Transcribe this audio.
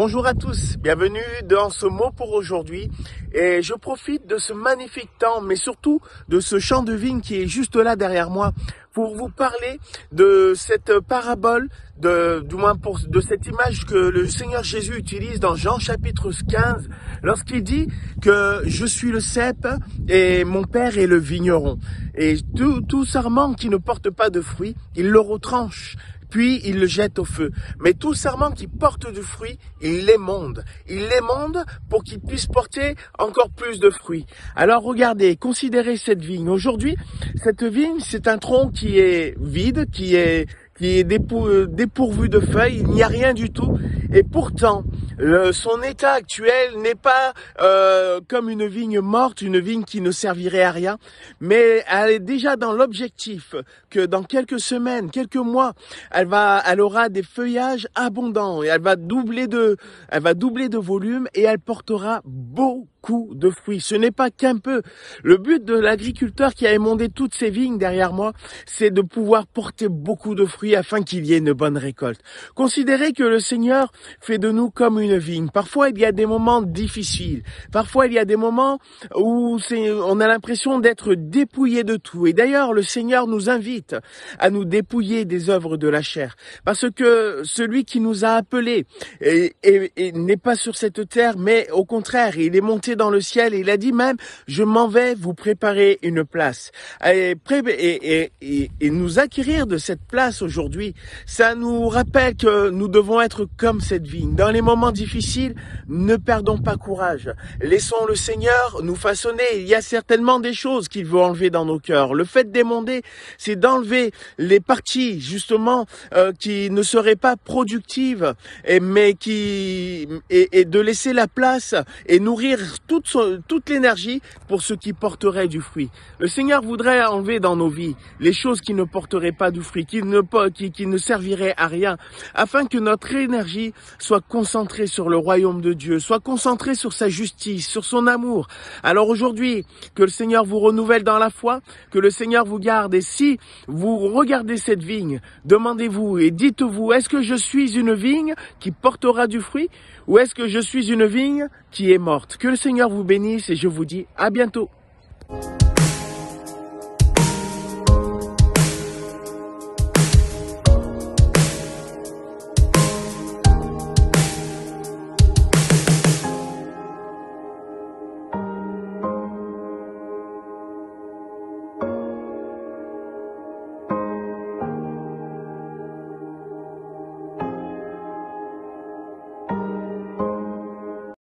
Bonjour à tous, bienvenue dans ce mot pour aujourd'hui et je profite de ce magnifique temps mais surtout de ce champ de vigne qui est juste là derrière moi pour vous parler de cette parabole, de cette image que le Seigneur Jésus utilise dans Jean chapitre 15 lorsqu'il dit que je suis le cep et mon Père est le vigneron. Et tout sarment qui ne porte pas de fruits, il le retranche. Puis il le jette au feu. Mais tout sarment qui porte du fruit, il l'émonde. Il l'émonde pour qu'il puisse porter encore plus de fruits. Alors regardez, considérez cette vigne. Aujourd'hui, cette vigne, c'est un tronc qui est vide, qui est dépourvu de feuilles, il n'y a rien du tout. Et pourtant, son état actuel n'est pas comme une vigne morte, une vigne qui ne servirait à rien, mais elle est déjà dans l'objectif que dans quelques semaines, quelques mois, elle aura des feuillages abondants et elle va doubler de volume et elle portera beaucoup de fruits. Ce n'est pas qu'un peu. Le but de l'agriculteur qui a émondé toutes ces vignes derrière moi, c'est de pouvoir porter beaucoup de fruits afin qu'il y ait une bonne récolte. Considérez que le Seigneur fait de nous comme une vigne. Parfois, il y a des moments difficiles. Parfois, il y a des moments où on a l'impression d'être dépouillé de tout. Et d'ailleurs, le Seigneur nous invite à nous dépouiller des œuvres de la chair. Parce que celui qui nous a appelés n'est pas sur cette terre, mais au contraire, il est monté dans le ciel et il a dit même, je m'en vais vous préparer une place. Et nous acquérir de cette place aujourd'hui, ça nous rappelle que nous devons être comme cette vigne. Dans les moments difficiles, ne perdons pas courage. Laissons le Seigneur nous façonner. Il y a certainement des choses qu'il veut enlever dans nos cœurs. Le fait d'émonder, c'est d'enlever les parties justement qui ne seraient pas productives, et de laisser la place et nourrir toute l'énergie pour ce qui porterait du fruit. Le Seigneur voudrait enlever dans nos vies les choses qui ne porteraient pas du fruit, qui ne serviraient à rien, afin que notre énergie soit concentrée sur le royaume de Dieu, soit concentrée sur sa justice, sur son amour. Alors aujourd'hui, que le Seigneur vous renouvelle dans la foi, que le Seigneur vous garde. Et si vous regardez cette vigne, demandez-vous et dites-vous, est-ce que je suis une vigne qui portera du fruit ou est-ce que je suis une vigne qui est morte? Que le Seigneur vous bénisse et je vous dis à bientôt.